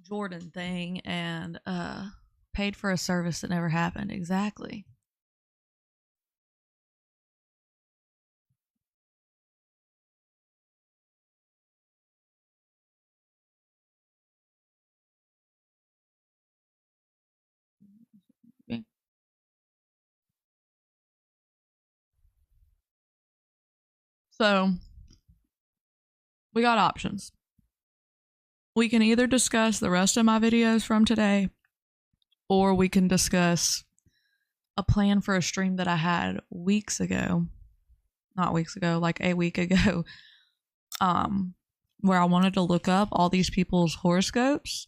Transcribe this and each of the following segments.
Jordan thing and paid for a service that never happened. Exactly. So we got options. We can either discuss the rest of my videos from today, or we can discuss a plan for a stream that I had weeks ago. Not weeks ago, like a week ago. Where I wanted to look up all these people's horoscopes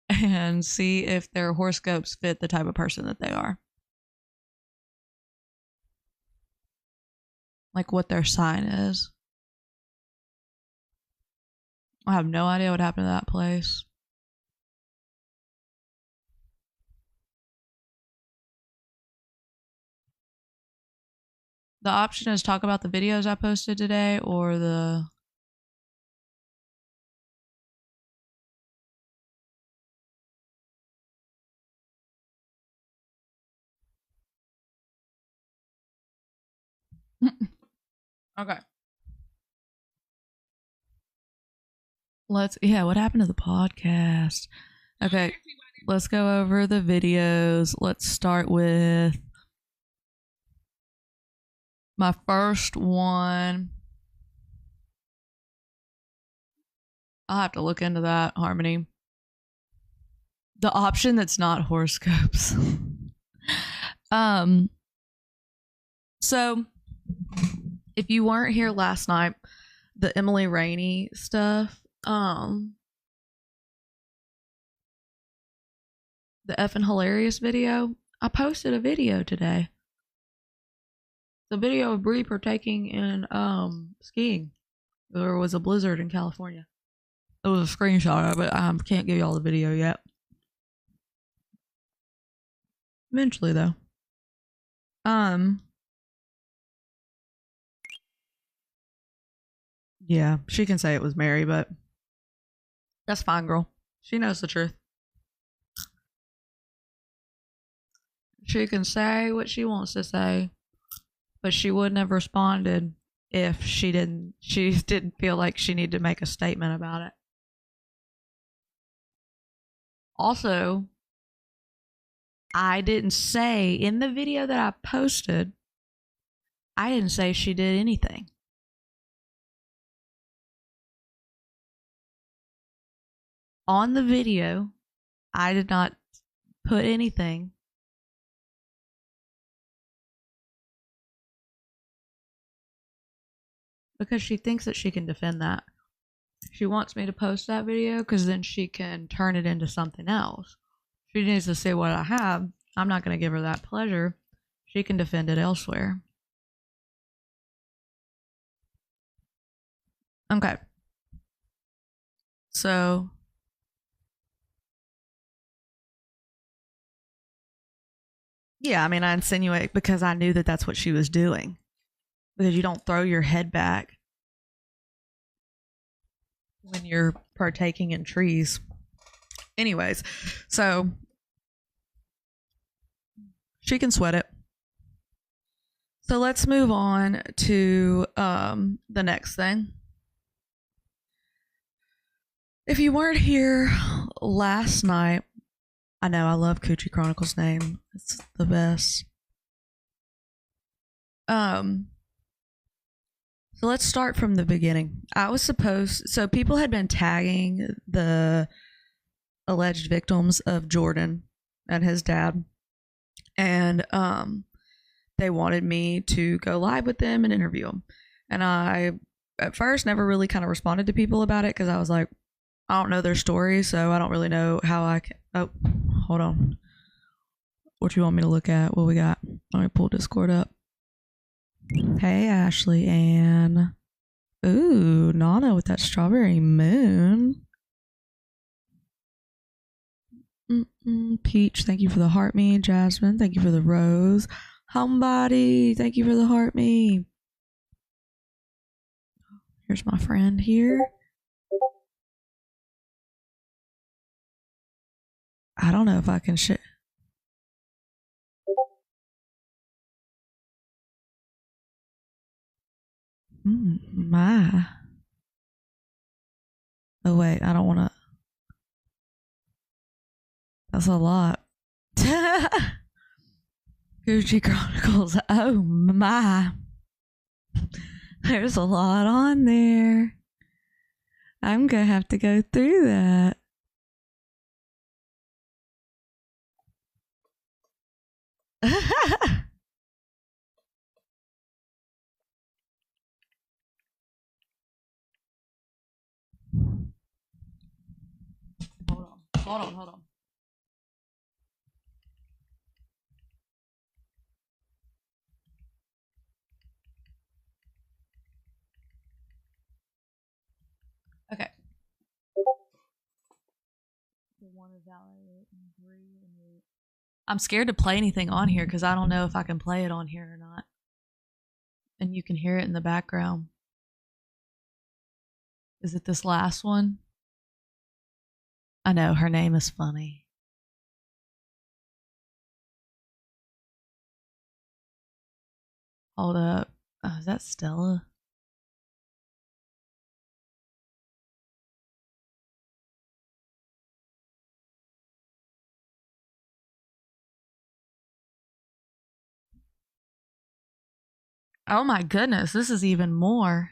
and see if their horoscopes fit the type of person that they are. Like what their sign is. I have no idea what happened to that place. The option is talk about the videos I posted today or the... Okay. What happened to the podcast? Okay, let's go over the videos. Let's start with my first one. I'll have to look into that, Harmony. The option that's not horoscopes. So if you weren't here last night, the Emily Rainey stuff, the effing hilarious video, I posted a video today. The video of Bree partaking in skiing. There was a blizzard in California. It was a screenshot of it. I can't give y'all the video yet. Eventually, though. Yeah, she can say it was Mary, but that's fine, girl. She knows the truth. She can say what she wants to say, but she wouldn't have responded if she didn't feel like she needed to make a statement about it. Also, I didn't say in the video that I posted, I didn't say she did anything. On the video, I did not put anything. Because she thinks that she can defend that. She wants me to post that video because then she can turn it into something else. She needs to see what I have. I'm not going to give her that pleasure. She can defend it elsewhere. Okay. So... yeah, I mean, I insinuate because I knew that that's what she was doing. Because you don't throw your head back when you're partaking in trees. Anyways, so she can sweat it. So let's move on to the next thing. If you weren't here last night, I know I love Coochie Chronicles' name. It's the best. So let's start from the beginning. So people had been tagging the alleged victims of Jordan and his dad. And they wanted me to go live with them and interview them. And I, at first, never really kind of responded to people about it because I was like, I don't know their story, so I don't really know how I can... oh, hold on. What you want me to look at? What we got? Let me pull Discord up. Hey, Ashley Ann. Ooh, Nana with that strawberry moon. Peach, thank you for the heart me. Jasmine, thank you for the rose. Homebody, thank you for the heart me. Here's my friend here. I don't know if I can share. My. Oh, wait. I don't want to. That's a lot. Gucci Chronicles. Oh, my. There's a lot on there. I'm going to have to go through that. Hold on. Okay. I'm scared to play anything on here because I don't know if I can play it on here or not. And you can hear it in the background. Is it this last one? I know, her name is funny. Hold up. Oh, is that Stella? Oh my goodness, this is even more.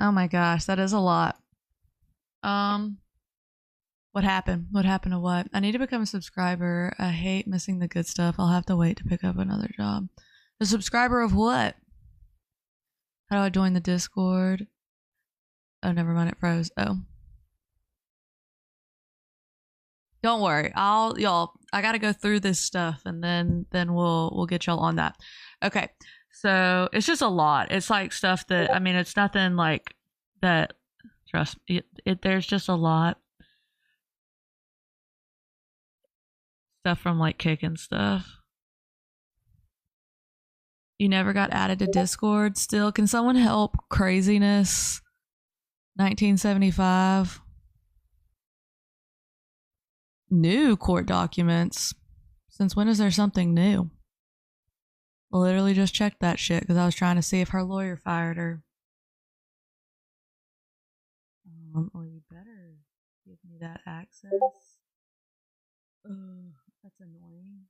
Oh my gosh, that is a lot. What happened? What happened to what? I need to become a subscriber. I hate missing the good stuff. I'll have to wait to pick up another job. A subscriber of what? How do I join the Discord? Oh, never mind, it froze. Oh. Don't worry. I gotta go through this stuff and then we'll get y'all on that. Okay. So it's just a lot. It's like stuff that, I mean, it's nothing like that. Trust me, there's just a lot. Stuff from like Kick and stuff. You never got added to Discord still? Can someone help? Craziness 1975. New court documents. Since when is there something new? I literally just checked that shit because I was trying to see if her lawyer fired her. Well, you better give me that access. Ugh, that's annoying.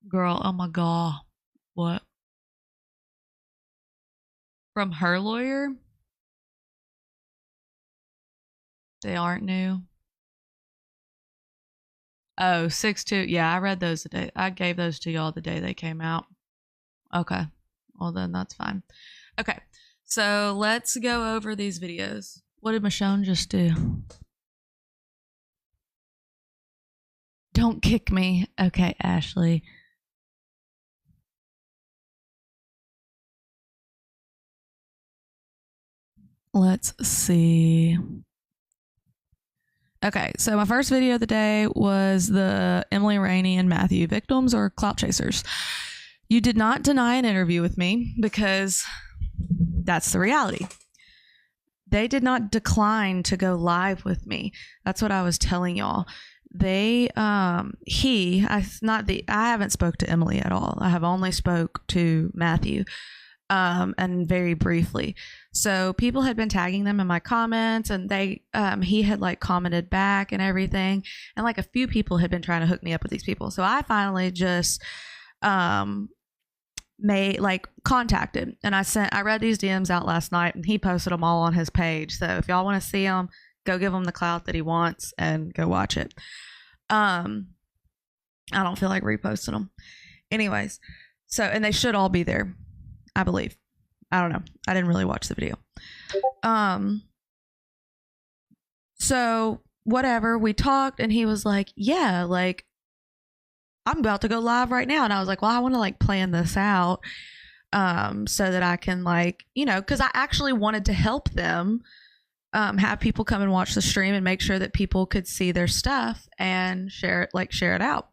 Girl, oh my god. What? From her lawyer? They aren't new. Oh, 6-2. Yeah, I read those today. I gave those to y'all the day they came out. Okay. Well, then that's fine. Okay. So let's go over these videos. What did Michonne just do? Don't kick me. Okay, Ashley. Let's see. Okay, so my first video of the day was the Emily Rainey and Matthew victims or clout chasers. You did not deny an interview with me because that's the reality. They did not decline to go live with me. That's what I was telling y'all. I haven't spoke to Emily at all. I have only spoke to Matthew, and very briefly. So people had been tagging them in my comments, and he had like commented back and everything, and like a few people had been trying to hook me up with these people. So I finally just contacted, and I read these DMs out last night, and he posted them all on his page. So if y'all want to see them, go give him the clout that he wants and go watch it. I don't feel like reposting them. Anyways, so, and they should all be there, I believe. I don't know. I didn't really watch the video. So whatever, we talked, and he was like, yeah, like, I'm about to go live right now. And I was like, well, I want to like plan this out, so that I can like, because I actually wanted to help them, have people come and watch the stream and make sure that people could see their stuff and share it out,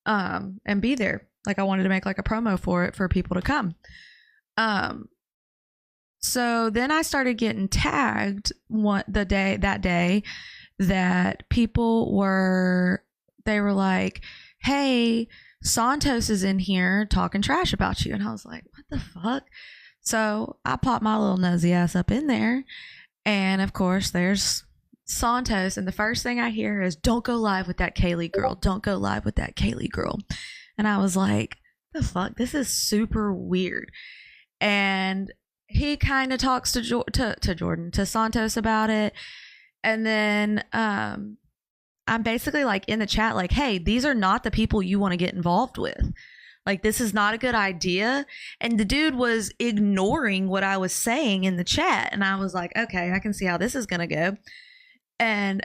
and be there. Like, I wanted to make like a promo for it for people to come. So then I started getting tagged that day that people were like, hey, Santos is in here talking trash about you. And I was like, what the fuck? So I popped my little nosy ass up in there. And of course, there's Santos. And the first thing I hear is, don't go live with that Kayl1e girl. Don't go live with that Kayl1e girl. And I was like, the fuck? This is super weird. And he kind of talks to Jordan, to Santos about it. And then I'm basically like in the chat, like, hey, these are not the people you want to get involved with. Like, this is not a good idea. And the dude was ignoring what I was saying in the chat. And I was like, okay, I can see how this is going to go. And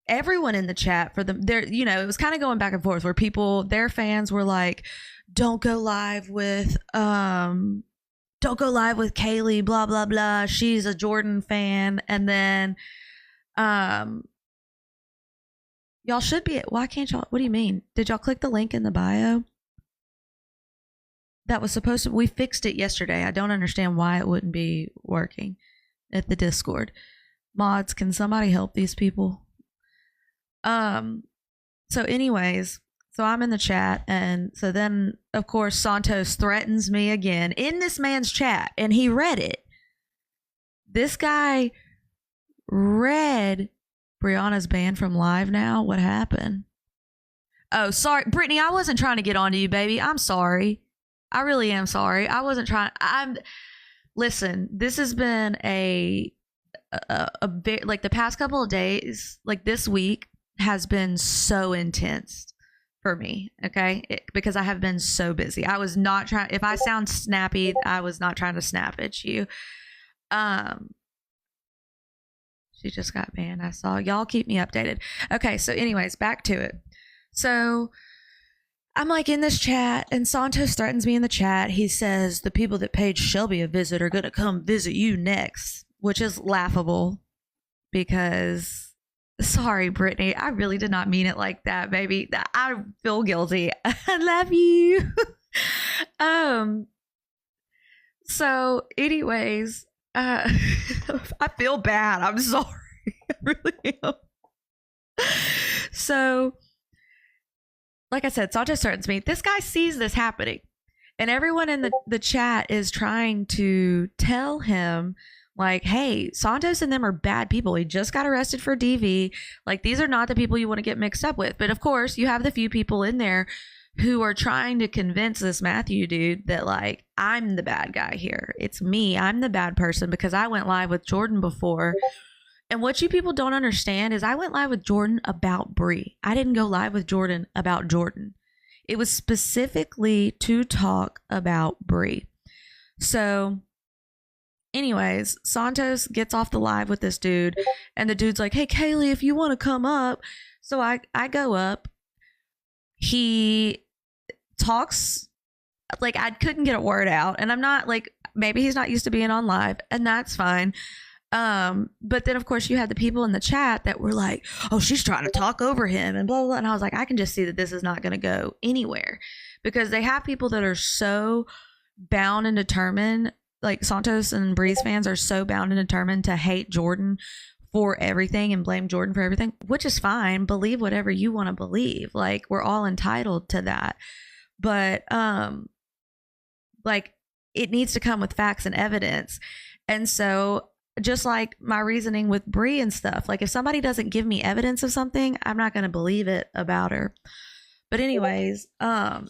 everyone in the chat it was kind of going back and forth where their fans were like, don't go live with Kayl1e, blah, blah, blah. She's a Jordan fan. And then, y'all should be, why can't y'all, what do you mean? Did y'all click the link in the bio? That was supposed to, we fixed it yesterday. I don't understand why it wouldn't be working at the Discord. Mods, can somebody help these people? So anyways, so I'm in the chat, and so then, of course, Santos threatens me again in this man's chat, and he read it. This guy read Brianna's banned from live now. What happened? Oh, sorry. Brittany, I wasn't trying to get on to you, baby. I'm sorry. I really am sorry. I wasn't trying. Listen, this has been a bit, like, the past couple of days, like this week has been so intense for me, okay? Because I have been so busy. I was not trying, if I sound snappy, I was not trying to snap at you. She just got banned. I saw. Y'all keep me updated. Okay, so anyways, back to it. So I'm like in this chat, and Santos threatens me in the chat. He says, the people that paid Shelby a visit are going to come visit you next, which is laughable because, sorry, Brittany, I really did not mean it like that, baby. I feel guilty. I love you. So anyways, I feel bad. I'm sorry. I really am. So, like I said, Santos threatens me. This guy sees this happening, and everyone in the chat is trying to tell him, like, hey, Santos and them are bad people. He just got arrested for DV. Like, these are not the people you want to get mixed up with. But of course, you have the few people in there who are trying to convince this Matthew dude that, like, I'm the bad guy here. It's me. I'm the bad person because I went live with Jordan before. And what you people don't understand is I went live with Jordan about Bree. I didn't go live with Jordan about Jordan. It was specifically to talk about Bree. So anyways, Santos gets off the live with this dude, and the dude's like, hey, Kayl1e, if you want to come up. So I go up. He talks, like, I couldn't get a word out, and I'm not, like, maybe he's not used to being on live, and that's fine. But then of course you had the people in the chat that were like, oh, she's trying to talk over him and blah, blah, blah. And I was like, I can just see that this is not going to go anywhere, because they have people that are so bound and determined. Like, Santos and Breeze fans are so bound and determined to hate Jordan for everything and blame Jordan for everything, which is fine. Believe whatever you want to believe. Like, we're all entitled to that. But, like, it needs to come with facts and evidence. And so, just like my reasoning with Bree and stuff, like, if somebody doesn't give me evidence of something, I'm not going to believe it about her. But anyways, oh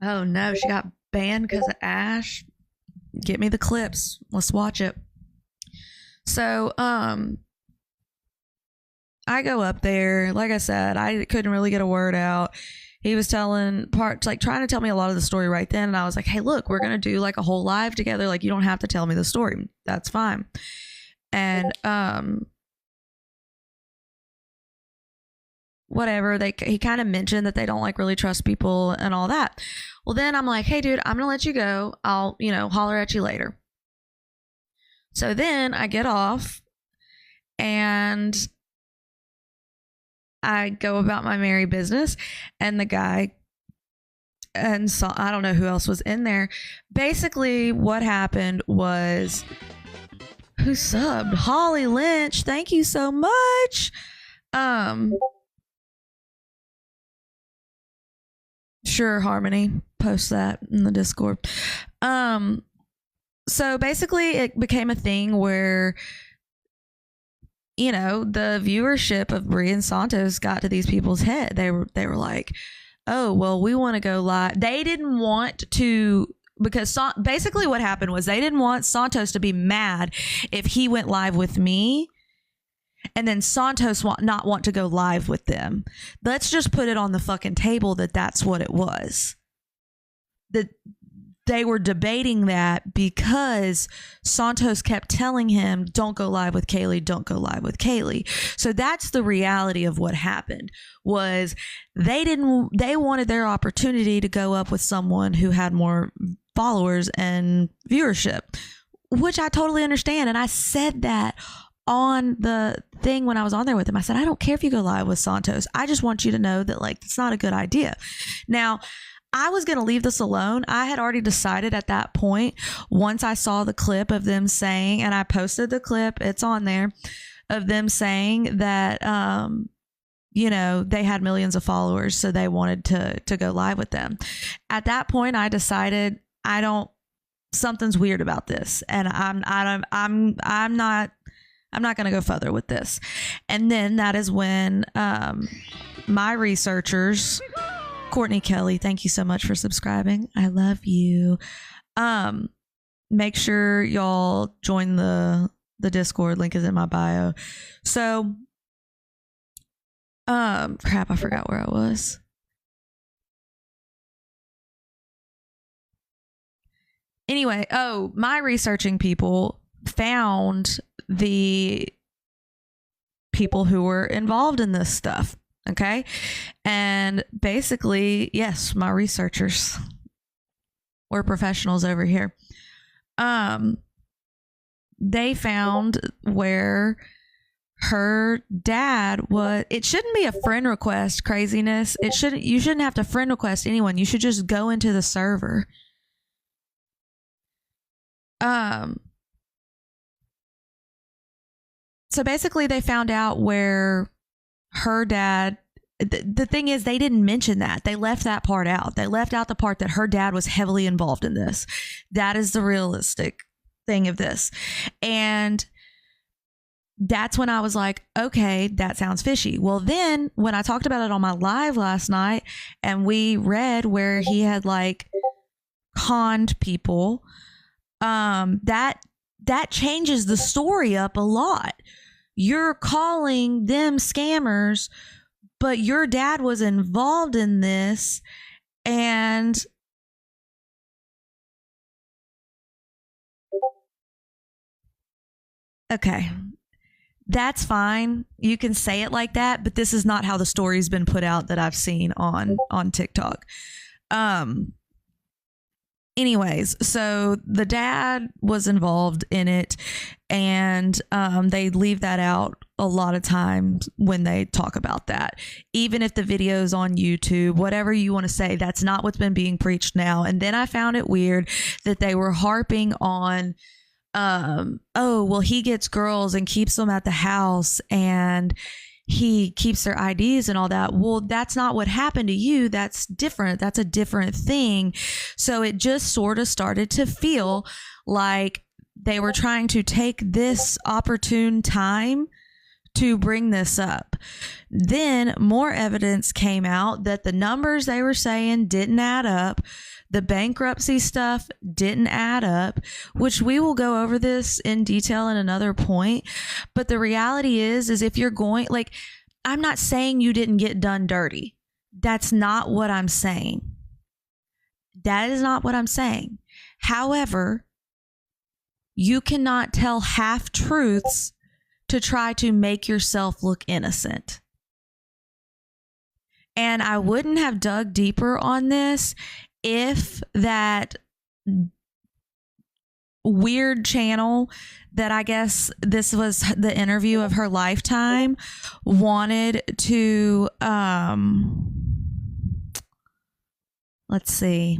no, she got banned because of Ash. Get me the clips. Let's watch it. So, I go up there. Like I said, I couldn't really get a word out. He was trying to tell me a lot of the story right then. And I was like, hey, look, we're going to do like a whole live together. Like, you don't have to tell me the story. That's fine. And, whatever, he kind of mentioned that they don't, like, really trust people and all that. Well, then I'm like, hey, dude, I'm going to let you go. I'll, holler at you later. So then I get off and I go about my merry business, and the guy, and so I don't know who else was in there. Basically, what happened was, who subbed? Holly Lynch, thank you so much. Sure, Harmony, post that in the Discord. So basically, it became a thing where, you know, the viewership of Brie and Santos got to these people's head. They were like, oh, well, we want to go live. They didn't want to, because basically what happened was they didn't want Santos to be mad if he went live with me and then Santos not want to go live with them. Let's just put it on the fucking table that that's what it was. That they were debating that because Santos kept telling him, don't go live with Kayl1e, don't go live with Kayl1e. So that's the reality of what happened, was they wanted their opportunity to go up with someone who had more followers and viewership, which I totally understand. And I said that on the thing when I was on there with him. I said, I don't care if you go live with Santos. I just want you to know that, like, it's not a good idea. Now, I was going to leave this alone. I had already decided at that point, once I saw the clip of them saying, and I posted the clip, it's on there, of them saying that, you know, they had millions of followers, so they wanted to go live with them. At that point, I decided something's weird about this, and I'm not going to go further with this. And then that is when my researchers, Courtney Kelly, thank you so much for subscribing. I love you. Make sure y'all join the Discord. Link is in my bio. So, crap, I forgot where I was. Anyway, my researching people found the people who were involved in this stuff. Okay. And basically, yes, my researchers were professionals over here. They found where her dad was. It shouldn't be a friend request craziness. You shouldn't have to friend request anyone. You should just go into the server. So basically they found out where her dad, the thing is, they didn't mention that. They left that part out. They left out the part that her dad was heavily involved in this. That is the realistic thing of this. And that's when I was like, okay, that sounds fishy. Well, then when I talked about it on my live last night and we read where he had like conned people, that changes the story up a lot. You're calling them scammers, but your dad was involved in this, and okay, that's fine. You can say it like that, but this is not how the story's been put out that I've seen on TikTok. Anyways, so the dad was involved in it, and they leave that out a lot of times when they talk about that. Even if the video's on YouTube, whatever you want to say, that's not what's been being preached now. And then I found it weird that they were harping on, oh, well, he gets girls and keeps them at the house, and he keeps their IDs and all that. Well, that's not what happened to you. That's different. That's a different thing. So it just sort of started to feel like they were trying to take this opportune time to bring this up. Then more evidence came out that the numbers they were saying didn't add up. The bankruptcy stuff didn't add up, which we will go over this in detail in another point. But the reality is if you're going, like, I'm not saying you didn't get done dirty. That's not what I'm saying. That is not what I'm saying. However, you cannot tell half truths to try to make yourself look innocent. And I wouldn't have dug deeper on this if that weird channel that I guess this was the interview of her lifetime wanted to let's see.